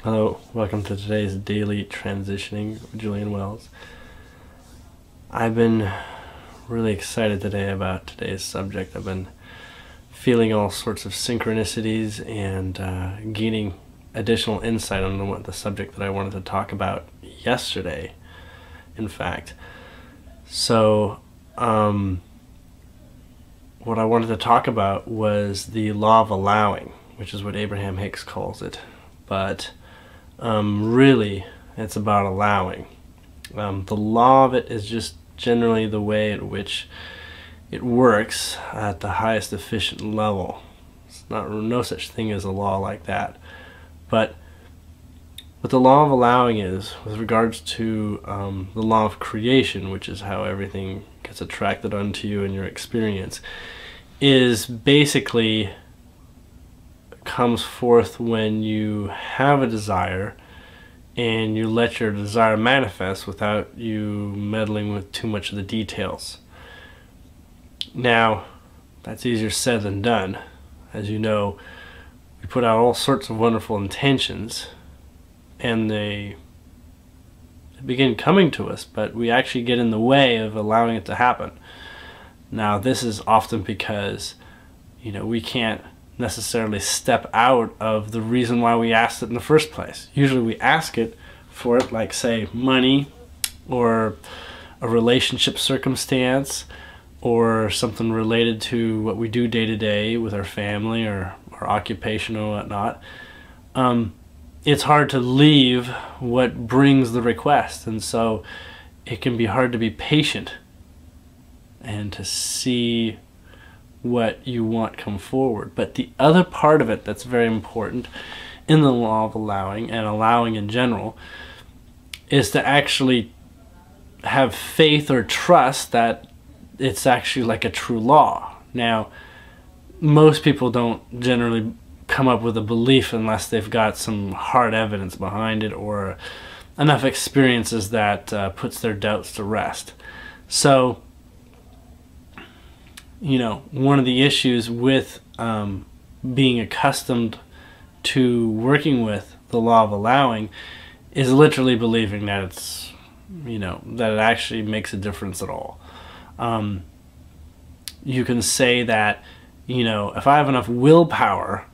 Hello, welcome to today's Daily Transitioning with Julien Wells. I've been really excited today about today's subject. I've been feeling all sorts of synchronicities and gaining additional insight on what the subject that I wanted to talk about yesterday, in fact. So, what I wanted to talk about was the law of allowing, which is what Abraham Hicks calls it. But really, it's about allowing. The law of it is just generally the way in which it works at the highest efficient level. It's no such thing as a law like that. But what the law of allowing is, with regards to the law of creation, which is how everything gets attracted onto you in your experience, is basically comes forth when you have a desire and you let your desire manifest without you meddling with too much of the details. Now, that's easier said than done. As you know, we put out all sorts of wonderful intentions and they begin coming to us, but we actually get in the way of allowing it to happen. Now, this is often because, we can't necessarily step out of the reason why we asked it in the first place. Usually we ask it for it, like say money or a relationship circumstance or something related to what we do day to day with our family or our occupation or whatnot. It's hard to leave what brings the request, and so it can be hard to be patient and to see what you want come forward. But the other part of it that's very important in the law of allowing and allowing in general is to actually have faith or trust that it's actually like a true law. Now, most people don't generally come up with a belief unless they've got some hard evidence behind it or enough experiences that puts their doubts to rest. So, one of the issues with being accustomed to working with the law of allowing is literally believing that it's, that it actually makes a difference at all. You can say that, if I have enough willpower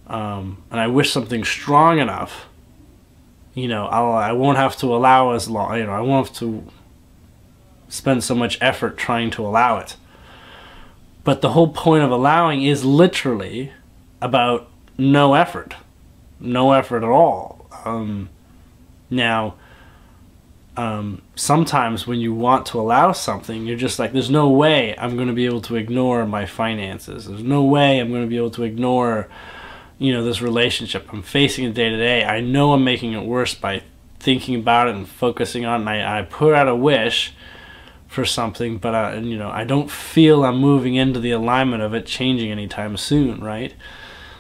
and I wish something strong enough, I won't have to allow as long, I won't have to spend so much effort trying to allow it. But the whole point of allowing is literally about no effort at all. Sometimes when you want to allow something, you're just like, there's no way I'm going to be able to ignore my finances. There's no way I'm going to be able to ignore, this relationship. I'm facing it day to day. I know I'm making it worse by thinking about it and focusing on it. And I put out a wish for something, but I don't feel I'm moving into the alignment of it changing anytime soon, right?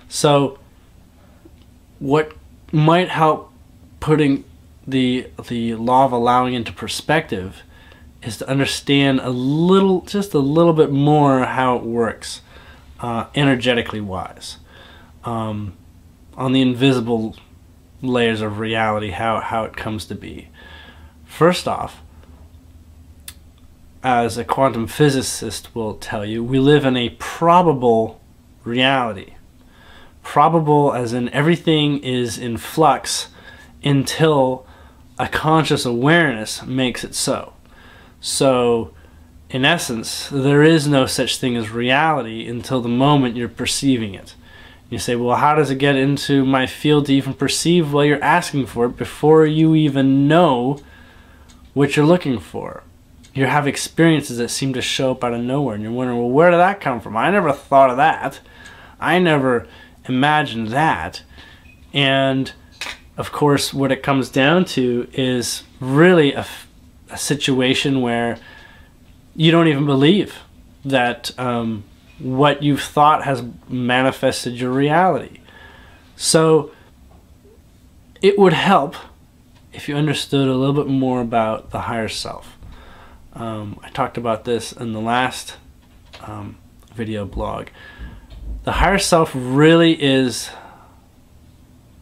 So what might help putting the law of allowing into perspective is to understand just a little bit more how it works energetically wise, on the invisible layers of reality, how it comes to be. First off, as a quantum physicist will tell you, we live in a probable reality. Probable as in everything is in flux until a conscious awareness makes it so. So, in essence, there is no such thing as reality until the moment you're perceiving it. You say, well, how does it get into my field to even perceive? Well, you're asking for it before you even know what you're looking for. You have experiences that seem to show up out of nowhere, and you're wondering, well, where did that come from? I never thought of that. I never imagined that. And, of course, what it comes down to is really a situation where you don't even believe that what you've thought has manifested your reality. So it would help if you understood a little bit more about the higher self. I talked about this in the last video blog. The higher self really is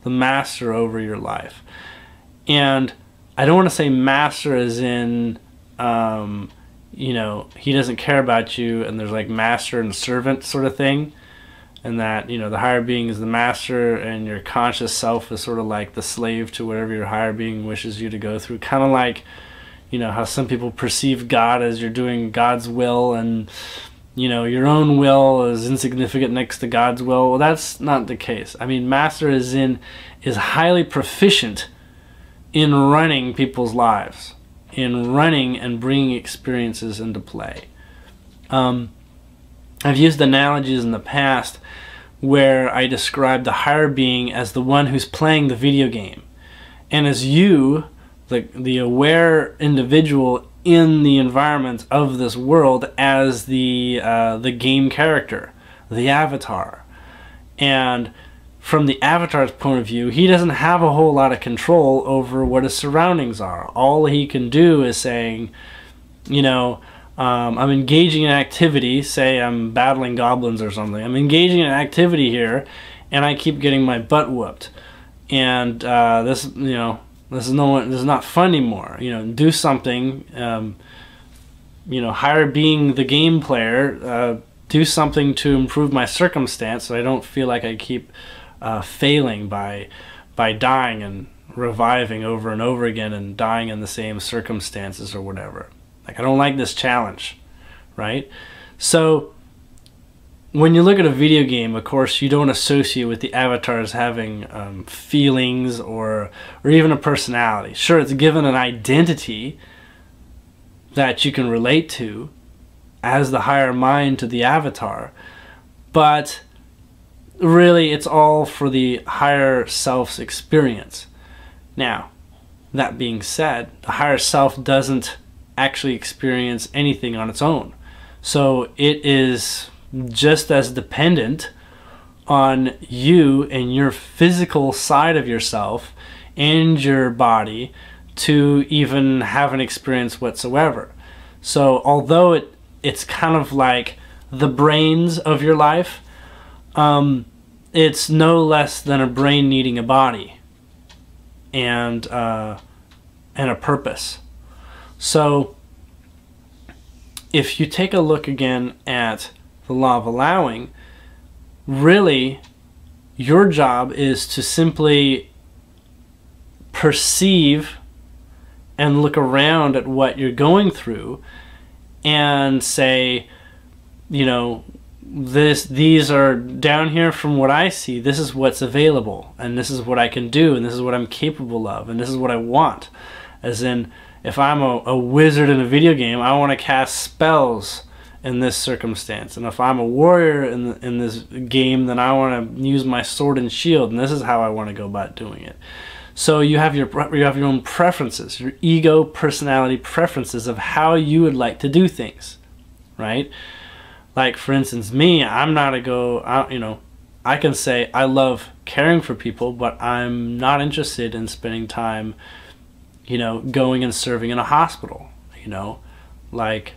the master over your life. And I don't want to say master as in, you know, he doesn't care about you and there's like master and servant sort of thing. And that, you know, the higher being is the master and your conscious self is sort of like the slave to whatever your higher being wishes you to go through. Kind of like, you know, how some people perceive God as you're doing God's will and, you know, your own will is insignificant next to God's will. Well, that's not the case. I mean, master is highly proficient in running people's lives, in running and bringing experiences into play. I've used analogies in the past where I describe the higher being as the one who's playing the video game, and as you, the aware individual in the environment of this world, as the game character, the avatar. And from the avatar's point of view, he doesn't have a whole lot of control over what his surroundings are. All he can do is saying, you know, I'm engaging in activity, say I'm battling goblins or something. I'm engaging in activity here, and I keep getting my butt whooped. And this, you know, this is not fun anymore. You know, do something. You know, higher being the game player, do something to improve my circumstance, so I don't feel like I keep failing by dying and reviving over and over again and dying in the same circumstances or whatever. Like, I don't like this challenge, right? So when you look at a video game, of course, you don't associate with the avatars having feelings or even a personality. Sure, it's given an identity that you can relate to as the higher mind to the avatar, but really it's all for the higher self's experience. Now, that being said, the higher self doesn't actually experience anything on its own. So it is just as dependent on you and your physical side of yourself and your body to even have an experience whatsoever. So although it's kind of like the brains of your life, it's no less than a brain needing a body and a purpose. So if you take a look again at the law of allowing, really your job is to simply perceive and look around at what you're going through and say, you know, these are down here from what I see, this is what's available, and this is what I can do, and this is what I'm capable of, and this is what I want. As in, if I'm a wizard in a video game, I want to cast spells in this circumstance. And if I'm a warrior in this game, then I want to use my sword and shield, and this is how I want to go about doing it. So you have your own preferences, your ego, personality preferences of how you would like to do things, right? Like, for instance, me, I'm not you know, I can say I love caring for people, but I'm not interested in spending time, you know, going and serving in a hospital. You know, like,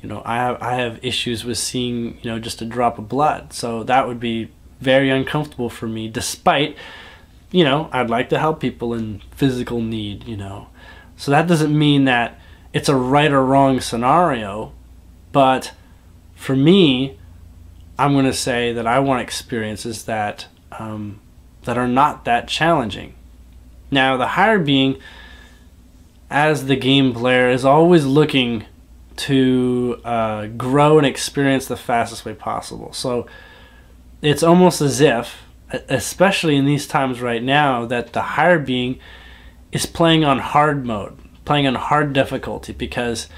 you know, I have issues with seeing, you know, just a drop of blood, so that would be very uncomfortable for me, despite, you know, I'd like to help people in physical need, you know. So that doesn't mean that it's a right or wrong scenario, but for me, I'm going to say that I want experiences that that are not that challenging. Now, the higher being, as the game player, is always looking to grow and experience the fastest way possible. So it's almost as if, especially in these times right now, that the higher being is playing on hard mode, playing on hard difficulty, because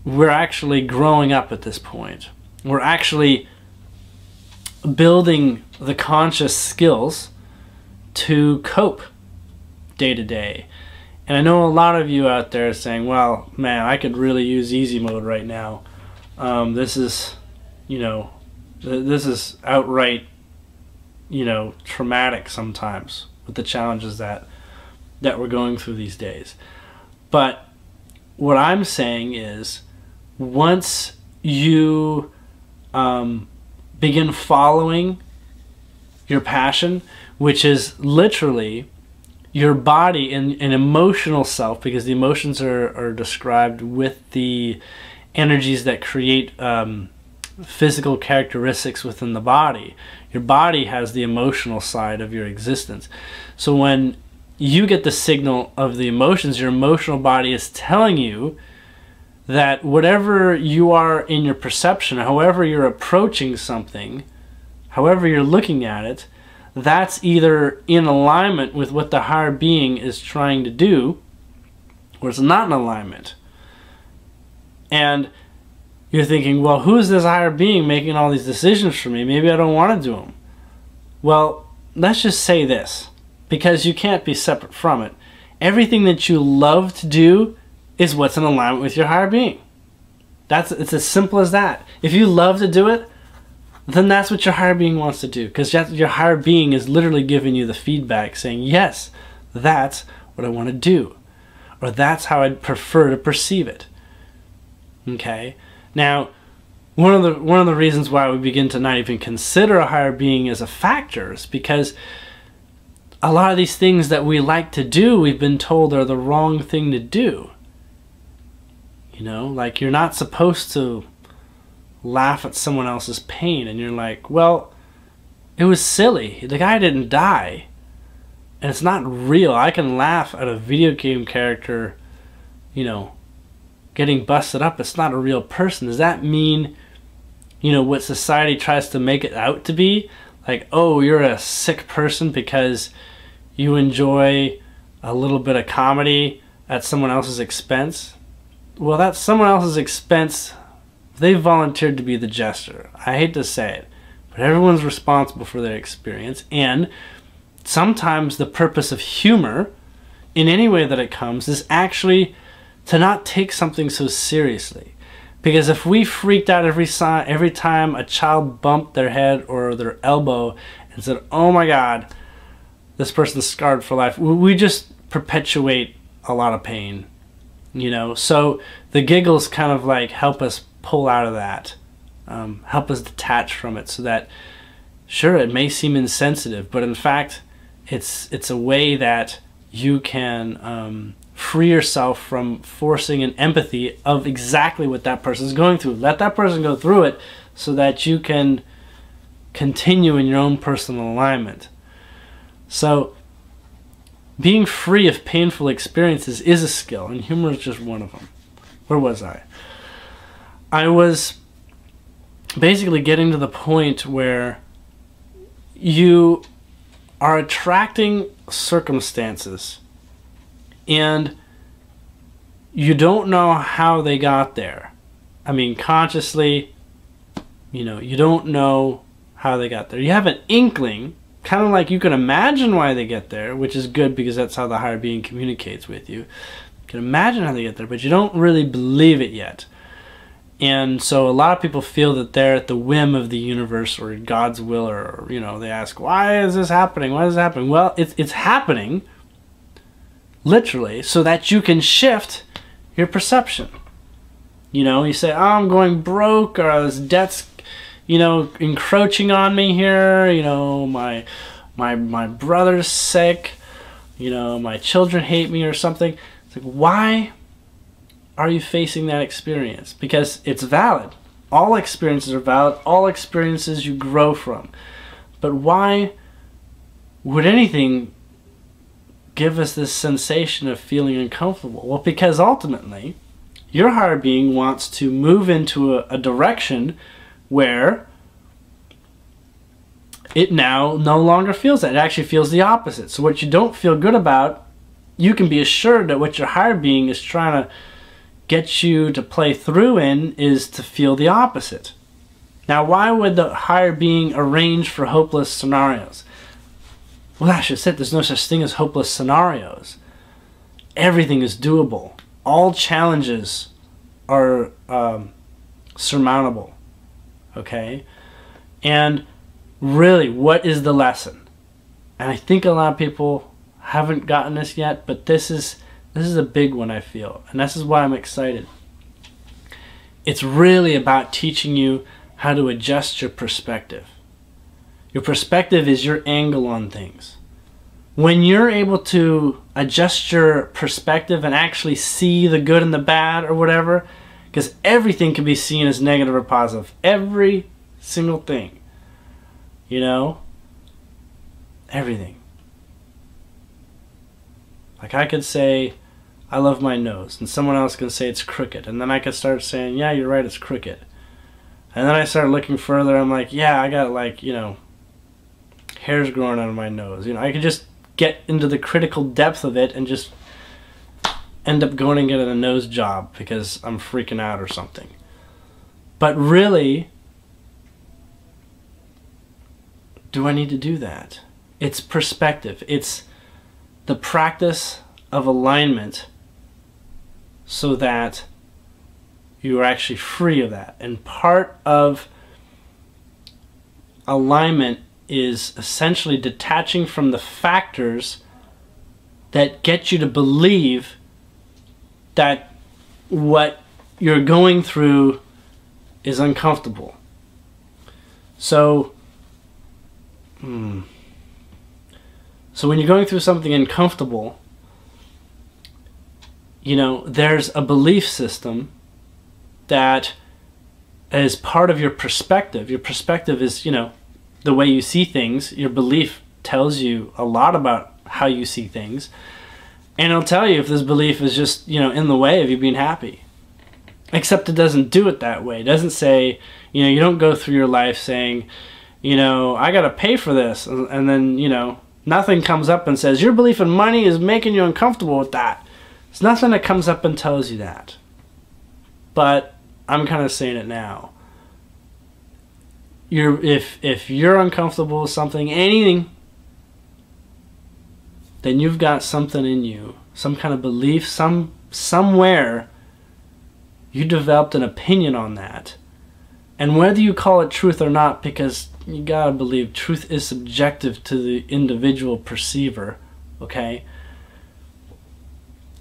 we're actually growing up at this point. We're actually building the conscious skills to cope day to day. And I know a lot of you out there saying, well, man, I could really use easy mode right now. This is, you know, this is outright, you know, traumatic sometimes with the challenges that we're going through these days. But what I'm saying is, once you begin following your passion, which is literally your body and emotional self, because the emotions are described with the energies that create physical characteristics within the body. Your body has the emotional side of your existence. So when you get the signal of the emotions, your emotional body is telling you that whatever you are in your perception, however you're approaching something, however you're looking at it, that's either in alignment with what the higher being is trying to do, or it's not in alignment. And you're thinking, well, who's this higher being making all these decisions for me? Maybe I don't want to do them. Well, let's just say this, because you can't be separate from it. Everything that you love to do is what's in alignment with your higher being. It's as simple as that. If you love to do it, then that's what your higher being wants to do, because your higher being is literally giving you the feedback saying, yes, that's what I want to do, or that's how I'd prefer to perceive it. Okay? Now, one of the reasons why we begin to not even consider a higher being as a factor is because a lot of these things that we like to do, we've been told are the wrong thing to do. You know, like you're not supposed to laugh at someone else's pain, and you're like, well, it was silly. The guy didn't die, and it's not real. I can laugh at a video game character, you know, getting busted up. It's not a real person. Does that mean, you know, what society tries to make it out to be? Like, oh, you're a sick person because you enjoy a little bit of comedy at someone else's expense? Well, that's someone else's expense. They volunteered to be the jester. I hate to say it, but everyone's responsible for their experience. And sometimes the purpose of humor, in any way that it comes, is actually to not take something so seriously. Because if we freaked out every time a child bumped their head or their elbow and said, oh my God, this person's scarred for life, we just perpetuate a lot of pain, you know. So the giggles kind of like help us pull out of that, help us detach from it, so that, sure, it may seem insensitive, but in fact it's a way that you can free yourself from forcing an empathy of exactly what that person's going through. Let that person go through it so that you can continue in your own personal alignment. So being free of painful experiences is a skill, and humor is just one of them. Where was I? I was basically getting to the point where you are attracting circumstances and you don't know how they got there. I mean, consciously, you know, you don't know how they got there. You have an inkling, kind of like you can imagine why they get there, which is good because that's how the higher being communicates with you. You can imagine how they get there, but you don't really believe it yet. And so a lot of people feel that they're at the whim of the universe or God's will, or, you know, they ask, why is this happening? Why is this happening? Well, it's happening literally so that you can shift your perception. You know, you say, oh, I'm going broke, or this debt's, you know, encroaching on me here, you know, my brother's sick, you know, my children hate me or something. It's like, why are you facing that experience? Because it's valid. All experiences are valid. All experiences you grow from. But why would anything give us this sensation of feeling uncomfortable? Well, because ultimately, your higher being wants to move into a direction where it now no longer feels that. It actually feels the opposite. So what you don't feel good about, you can be assured that what your higher being is trying to get you to play through in is to feel the opposite. Now, why would the higher being arrange for hopeless scenarios? Well, that's just it. There's no such thing as hopeless scenarios. Everything is doable. All challenges are surmountable. Okay? And really, what is the lesson? And I think a lot of people haven't gotten this yet, but this is a big one, I feel. And this is why I'm excited. It's really about teaching you how to adjust your perspective. Your perspective is your angle on things. When you're able to adjust your perspective and actually see the good and the bad or whatever, because everything can be seen as negative or positive. Every single thing. You know? Everything. Like I could say, I love my nose, and someone else can say it's crooked, and then I could start saying, yeah, you're right, it's crooked. And then I start looking further, I'm like, yeah, I got like, you know, hairs growing out of my nose. You know, I could just get into the critical depth of it and just end up going and getting a nose job because I'm freaking out or something. But really, do I need to do that? It's perspective. It's the practice of alignment so that you are actually free of that. And part of alignment is essentially detaching from the factors that get you to believe that what you're going through is uncomfortable. So when you're going through something uncomfortable, you know, there's a belief system that is part of your perspective. Your perspective is, you know, the way you see things. Your belief tells you a lot about how you see things. And it'll tell you if this belief is just, you know, in the way of you being happy. Except it doesn't do it that way. It doesn't say, you know, you don't go through your life saying, you know, I got to pay for this. And then, you know, nothing comes up and says, your belief in money is making you uncomfortable with that. There's nothing that comes up and tells you that. But I'm kind of saying it now. If you're uncomfortable with something, anything, then you've got something in you, some kind of belief, somewhere you developed an opinion on that. And whether you call it truth or not, because you gotta believe truth is subjective to the individual perceiver, okay?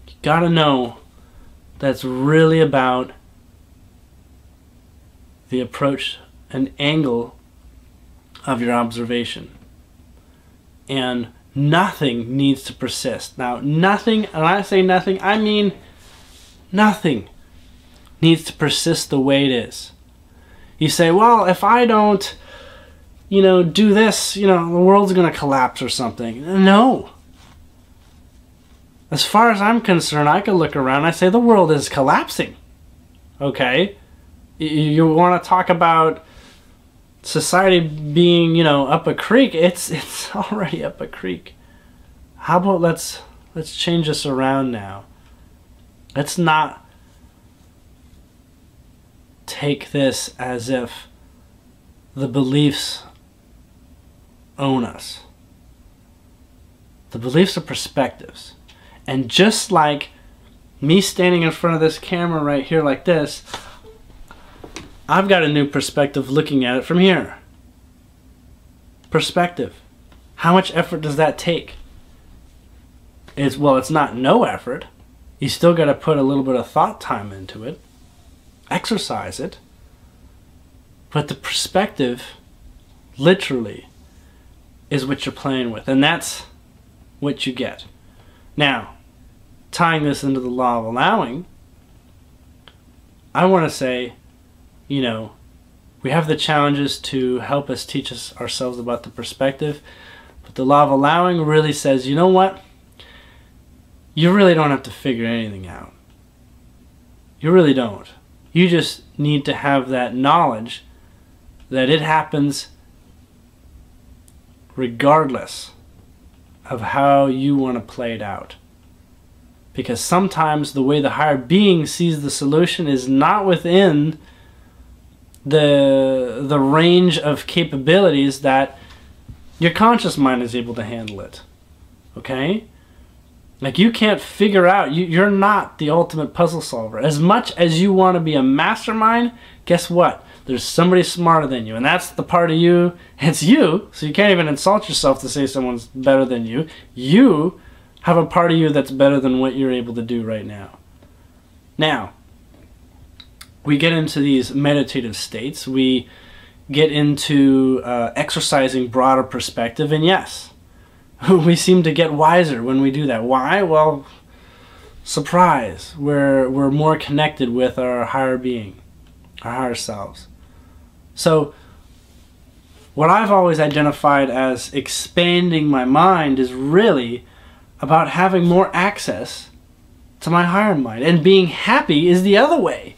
You gotta know that's really about the approach and angle of your observation. And nothing needs to persist. Now, nothing, and I say nothing, I mean nothing needs to persist the way it is. You say, well, if I don't, you know, do this, you know, the world's going to collapse or something. No. As far as I'm concerned, I can look around and I say the world is collapsing. Okay? You want to talk about society being, you know, up a creek? It's already up a creek. How about let's change this around now. Let's not take this as if the beliefs own us. The beliefs are perspectives. And just like me standing in front of this camera right here like this, I've got a new perspective looking at it from here. Perspective. How much effort does that take? Well, it's not no effort. You still got to put a little bit of thought time into it. Exercise it. But the perspective, literally, is what you're playing with. And that's what you get. Now, tying this into the law of allowing, I want to say, you know, we have the challenges to help us teach us ourselves about the perspective, but the law of allowing really says, you know what? You really don't have to figure anything out. You really don't. You just need to have that knowledge that it happens regardless of how you want to play it out. Because sometimes the way the higher being sees the solution is not within the range of capabilities that your conscious mind is able to handle it. Okay? Like, you can't figure out, you're not the ultimate puzzle solver. As much as you want to be a mastermind, guess what? There's somebody smarter than you, and that's the part of you, it's you, so you can't even insult yourself to say someone's better than you. You have a part of you that's better than what you're able to do right now. Now, we get into these meditative states. We get into exercising broader perspective, and yes, we seem to get wiser when we do that. Why? Well, surprise, we're more connected with our higher being, our higher selves. So what I've always identified as expanding my mind is really about having more access to my higher mind, and being happy is the other way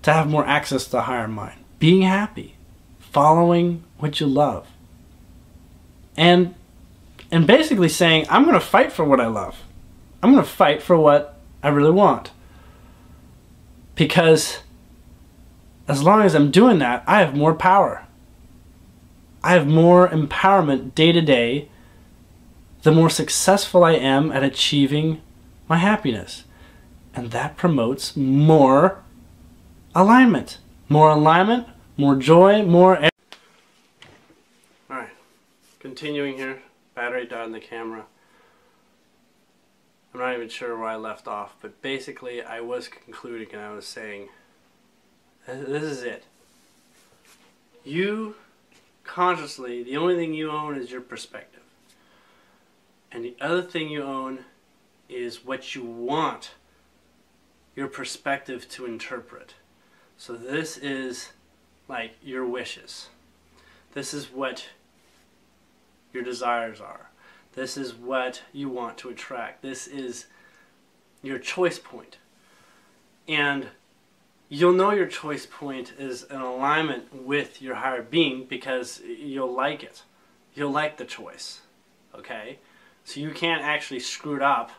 to have more access to the higher mind. Being happy, following what you love, and basically saying, I'm going to fight for what I love. I'm going to fight for what I really want, because as long as I'm doing that, I have more power. I have more empowerment day to day, the more successful I am at achieving my happiness. And that promotes more alignment. More alignment, more joy, more... Alright, continuing here. Battery died in the camera. I'm not even sure where I left off, but basically I was concluding and I was saying, this is it. You consciously, the only thing you own is your perspective. And the other thing you own is what you want your perspective to interpret. So this is like your wishes. This is what your desires are. This is what you want to attract. This is your choice point. And you'll know your choice point is in alignment with your higher being because you'll like it. You'll like the choice. Okay? So you can't actually screw it up.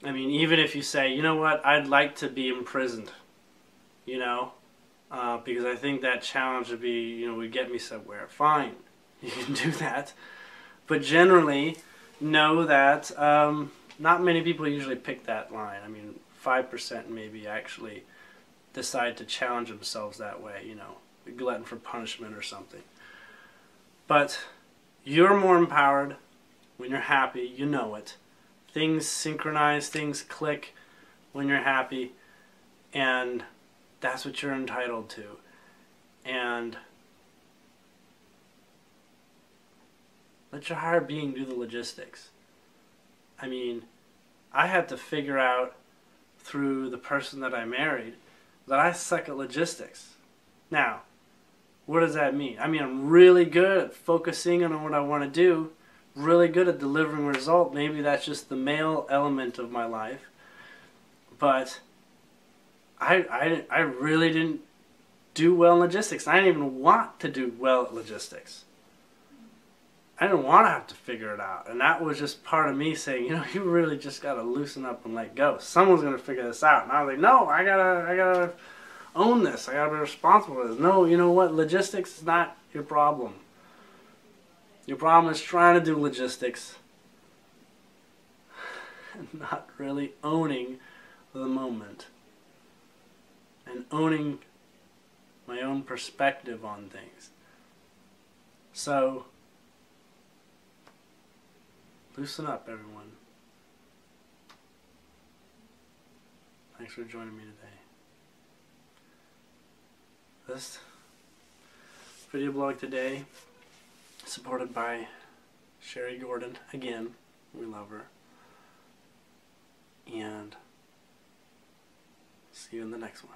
I mean, even if you say, you know what, I'd like to be imprisoned, you know, because I think that challenge would be, you know, would get me somewhere. Fine, you can do that. But generally, know that not many people usually pick that line. I mean, 5% maybe actually decide to challenge themselves that way, you know, a glutton for punishment or something. But you're more empowered when you're happy, you know it. Things synchronize, things click when you're happy, and that's what you're entitled to. And let your higher being do the logistics. I mean, I had to figure out through the person that I married that I suck at logistics. Now, what does that mean? I mean, I'm really good at focusing on what I want to do, really good at delivering result. Maybe that's just the male element of my life. But I really didn't do well in logistics. I didn't even want to do well at logistics. I didn't want to have to figure it out. And that was just part of me saying, you know, you really just got to loosen up and let go. Someone's going to figure this out. And I was like, no, I gotta own this. I got to be responsible for this. No, you know what? Logistics is not your problem. Your problem is trying to do logistics and not really owning the moment and owning my own perspective on things. So, loosen up, everyone. Thanks for joining me today. This video blog today, supported by Sheri Gordon. Again, we love her. And see you in the next one.